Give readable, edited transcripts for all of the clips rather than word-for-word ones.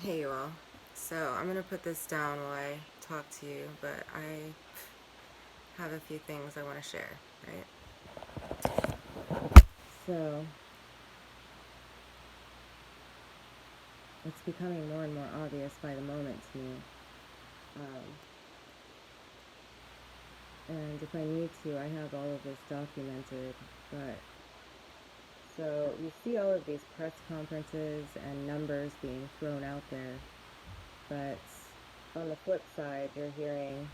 Hey you all. So I'm gonna put this down while I talk to you, but I have a few things I want to share, right? So it's becoming more and more obvious by the moment to me. And if I need to, I have all of this documented, but so you see all of these press conferences and numbers being thrown out there, but on the flip side, you're hearing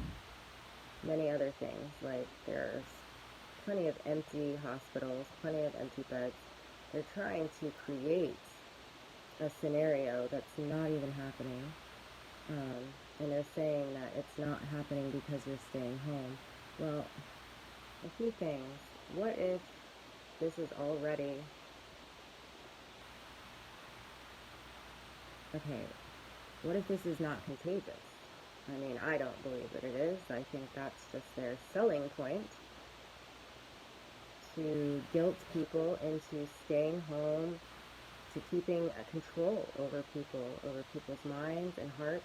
many other things, like there's plenty of empty hospitals, plenty of empty beds. They're trying to create a scenario that's not even happening. And they're saying that it's not happening because you're staying home. Well, a few things. What if this is already... Okay, what if this is not contagious? I mean, I don't believe that it is. I think that's just their selling point, to guilt people into staying home, to keeping a control over people's minds and hearts.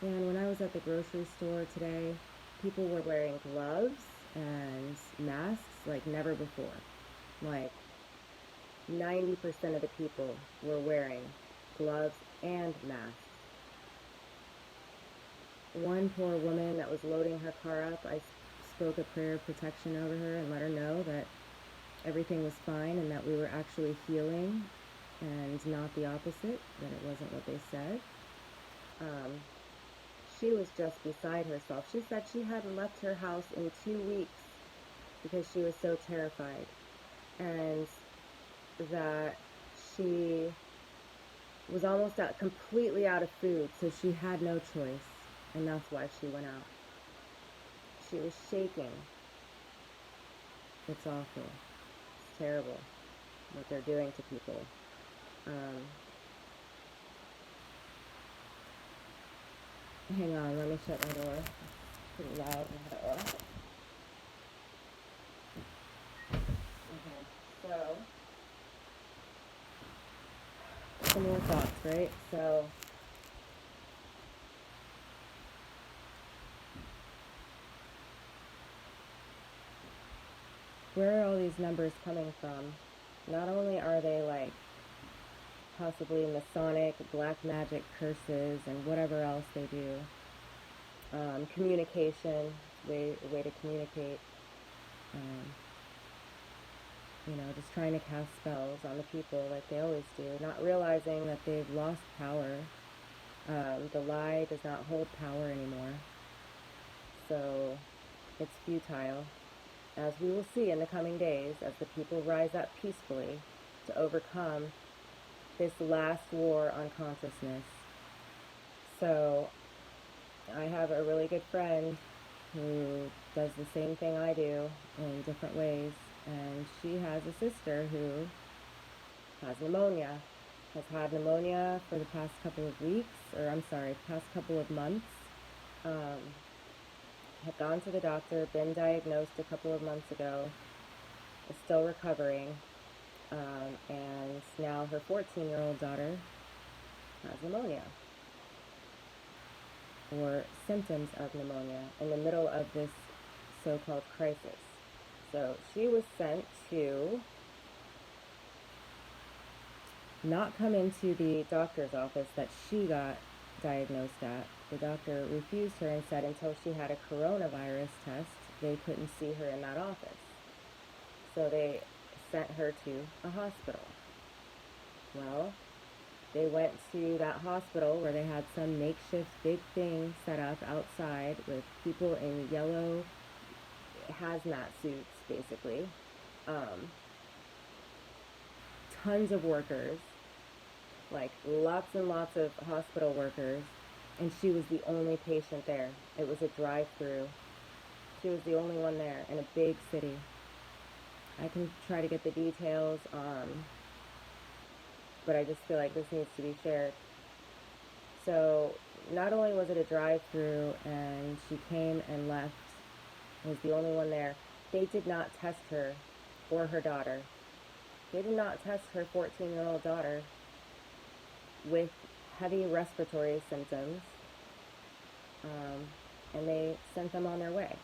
And when I was at the grocery store today, people were wearing gloves and masks like never before. Like 90% of the people were wearing gloves and masks. One poor woman that was loading her car up, I spoke a prayer of protection over her and let her know that everything was fine and that we were actually healing and not the opposite, that it wasn't what they said. She was just beside herself. She said she hadn't left her house in 2 weeks because she was so terrified, and that she was almost completely out of food, so she had no choice, and that's why she went out. She was shaking. It's awful. It's terrible what they're doing to people. Hang on, let me shut my door. It's pretty loud in the door. Okay, so some more thoughts, right? So where are all these numbers coming from? Not only are they like possibly Masonic, black magic curses, and whatever else they do, communication, way to communicate, just trying to cast spells on the people like they always do, not realizing that they've lost power. The lie does not hold power anymore, so it's futile, as we will see in the coming days as the people rise up peacefully to overcome this last war on consciousness. So I have a really good friend who does the same thing I do in different ways, and she has a sister who has had pneumonia for the past couple of weeks, past couple of months. Had gone to the doctor, been diagnosed a couple of months ago, is still recovering, and now her 14-year-old daughter has pneumonia, or symptoms of pneumonia, in the middle of this so-called crisis. So she was sent to not come into the doctor's office that she got diagnosed at. The doctor refused her and said until she had a coronavirus test, they couldn't see her in that office. So they sent her to a hospital. Well, they went to that hospital where they had some makeshift big thing set up outside with people in yellow hazmat suits, basically. Tons of workers, like lots and lots of hospital workers, and she was the only patient there. It was a drive-through. She was the only one there in a big city. I can try to get the details, but I just feel like this needs to be shared. So not only was it a drive-through and she came and left, was the only one there, they did not test her or her daughter. They did not test her 14-year-old daughter with heavy respiratory symptoms, and they sent them on their way.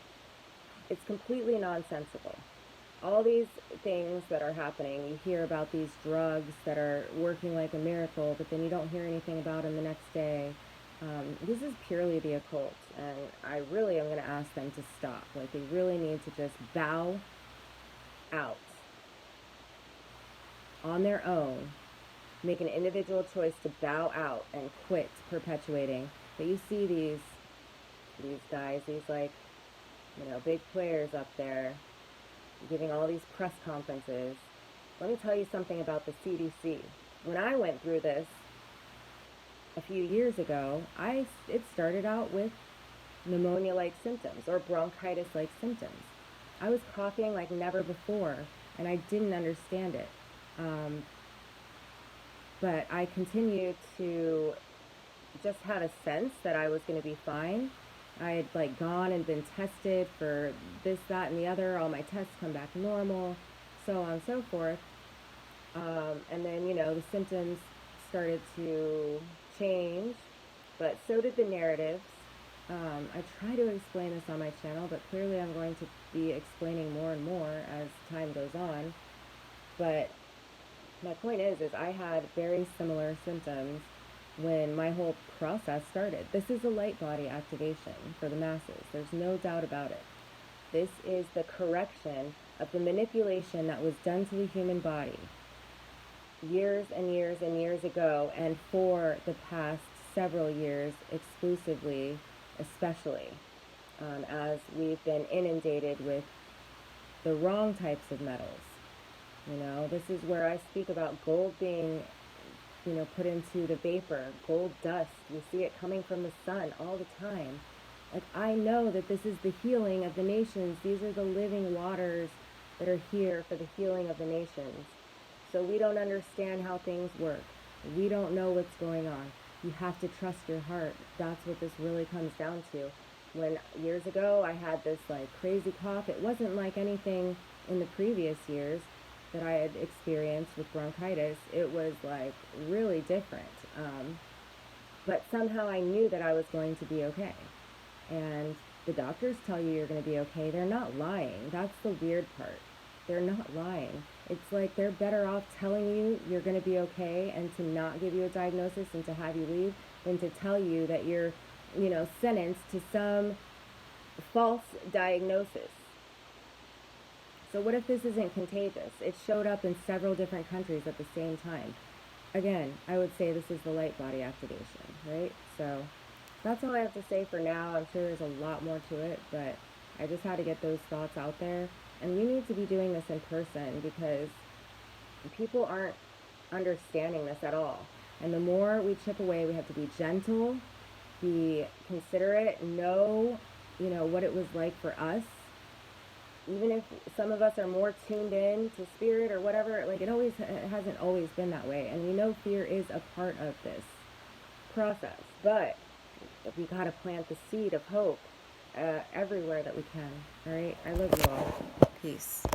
It's completely nonsensical. All these things that are happening, you hear about these drugs that are working like a miracle, but then you don't hear anything about them the next day. This is purely the occult, and I really am going to ask them to stop. Like, they really need to just bow out on their own, make an individual choice to bow out and quit perpetuating. But you see these guys, these, like, big players up there giving all these press conferences. Let me tell you something about the CDC. When I went through this a few years ago, it started out with pneumonia-like symptoms or bronchitis-like symptoms. I was coughing like never before, and I didn't understand it. But I continued to just have a sense that I was going to be fine. I had like gone and been tested for this, that, and the other. All my tests come back normal, so on and so forth. And then, the symptoms started to change, but so did the narratives. I try to explain this on my channel, but clearly I'm going to be explaining more and more as time goes on. But my point is I had very similar symptoms when my whole process started. This is a light body activation for the masses. There's no doubt about it. This is the correction of the manipulation that was done to the human body years and years and years ago, and for the past several years exclusively, especially, as we've been inundated with the wrong types of metals. This is where I speak about gold being put into the vapor, gold dust. You see it coming from the sun all the time. Like, I know that this is the healing of the nations. These are the living waters that are here for the healing of the nations. So we don't understand how things work. We don't know what's going on. You have to trust your heart. That's what this really comes down to. When years ago I had this like crazy cough, it wasn't like anything in the previous years that I had experienced with bronchitis. It was like really different. But somehow I knew that I was going to be okay. And the doctors tell you you're going to be okay. They're not lying. That's the weird part. They're not lying. It's like they're better off telling you you're going to be okay and to not give you a diagnosis and to have you leave than to tell you that you're, sentenced to some false diagnosis. So what if this isn't contagious? It showed up in several different countries at the same time. Again, I would say this is the light body activation, right? So that's all I have to say for now. I'm sure there's a lot more to it, but I just had to get those thoughts out there. And we need to be doing this in person because people aren't understanding this at all. And the more we chip away, we have to be gentle, be considerate, know, what it was like for us. Even if some of us are more tuned in to spirit or whatever, like it hasn't always been that way. And we know fear is a part of this process. But we got to plant the seed of hope everywhere that we can. All right? I love you all. Peace.